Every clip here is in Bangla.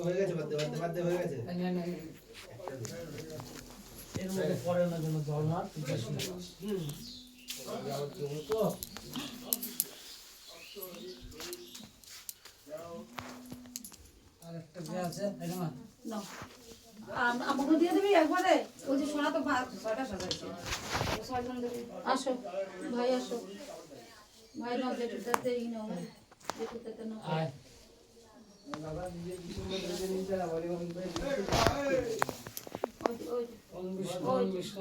হয়ে গেছে, বাদে হয়ে গেছে। এর মধ্যে পড়ে না যেন জল না তো আরেকটা যে আছে এটা না আমাকে দিয়ে দিবি একবারে। ওই যে সোনা তো ছয়টা সাজাইছে, ছয়জন দেবী। আসো ভাই, আসো ভাই, নাও যেটুকুতে নাও, যেটুকুতে নাও। আয় বাবা নিজে ডিসেম্বর থেকে নিয়ে যা বলে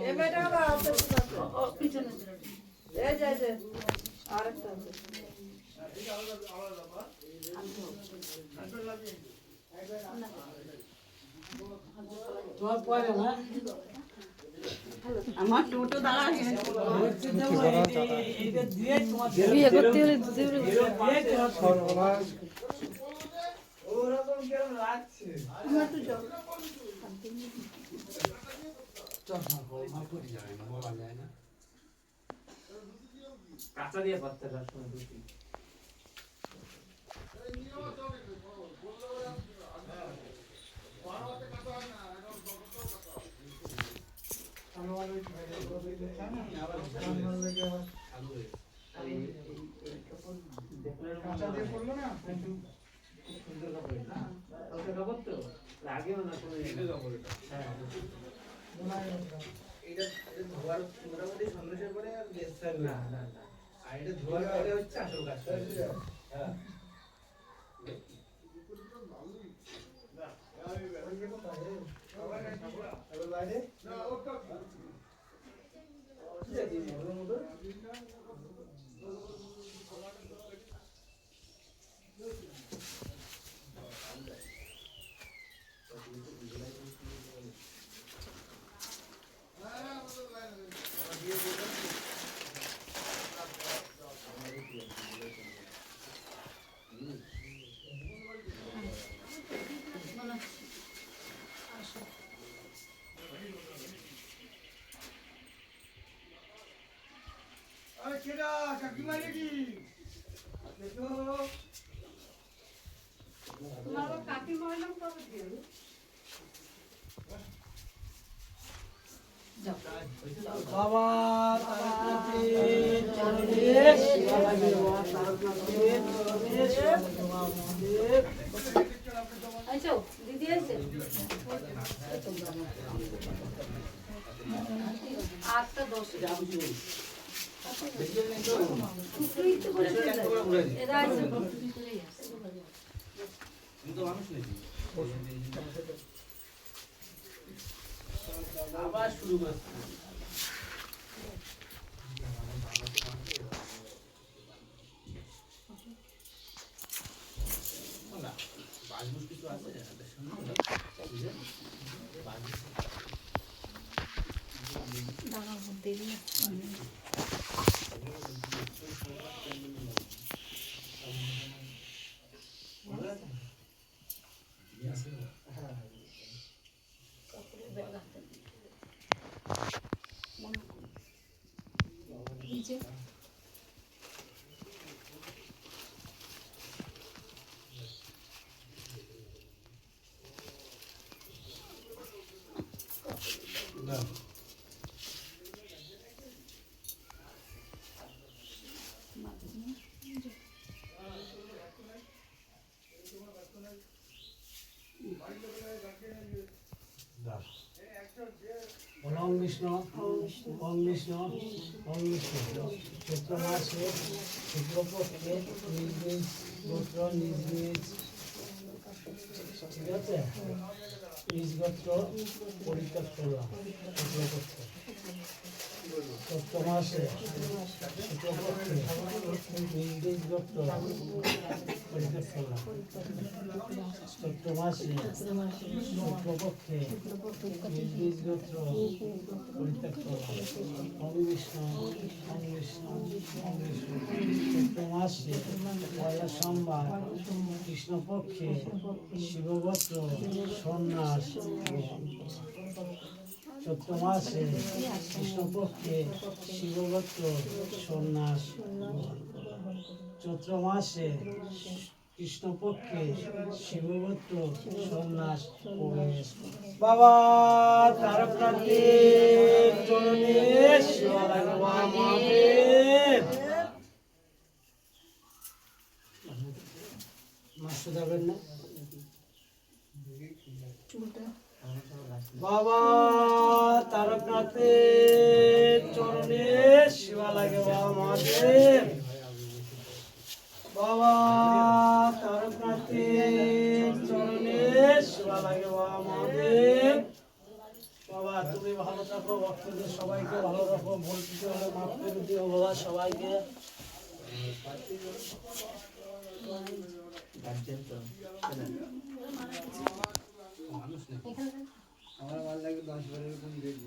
এ বেটা পিছনে এই যে আরেকটা আছে। তোমার পরে না আমার টোটো দাঁড়া এইটা দিয়ে তোমার বিয়ে করতে হলে ওরকম কেমন লাগছে? আমার তো যাও। চশমা পরে না পরে যায় না, বলা যায় না। কাঁচা দিয়ে পাততে রাখতে দুটি। কাঁচা দিয়ে পড়লো না একটু সুন্দর কাপড় না, ওটা কাপড় তো লাগেও না কোনো কাপড়। হ্যাঁ এটা ধোয়ার মোটামুটি সন্দেশের পরে আর বেস্টার না না না, আর এটা ধোয়ার পরে হচ্ছে আসল কাজ। হ্যাঁ তোমার কাকি মরলাম কবে দিয়ে বাবা আইছো দিদি আইছে আটটা 10 এরা আইছে আবার শুরু করছে। কিছু আছে ওম বিষ্ণু ওম বিষ্ণু ওম বিষ্ণু। চৈত্র মাসে শুক্লপক্ষে নিজ নিজ গোত্র নিজ নিজ, ঠিক আছে, নিজ গোত্র পরিত্যাগ করলাম। শুক্লপক্ষে চৈত্র মাসে শুক্লপক্ষে নিজ নিজ গোত্র পরিত্যাগ করলাম। চৈত্র মাসে শুক্লপক্ষে নিজ নিজ গোত্র পরিত্যাগ করলাম। ওম বিষ্ণু ওম বিষ্ণু ওম বিষ্ণু। চৈত্র মাসে পয়লা সোমবার কৃষ্ণপক্ষে শিবগোত্র সন্ন্যাস। চৈত্র মাসে কৃষ্ণপক্ষে শিবগোত্র সন্ন্যাস। চৈত্র মাসে কৃষ্ণপক্ষে শিবগোত্র সন্ন্যাস প্রবেশ। বাবা তারকনাথের চরণে সেবা লাগবে আমাদের। মাসে যাবেন না বাবা তারকনাথের চরণে সেবা লাগবে আমাদের। বাবা তারকনাথের চরণে সেবা লাগবে আমাদের। বাবা তুমি ভালো থাকো, ভক্তদের সবাইকে ভালো রাখো, ভুল ত্রুটি হলে মাফ করে দিও বাবা সবাইকে। আমার ভালো লাগে 10 বারের কোন দেখি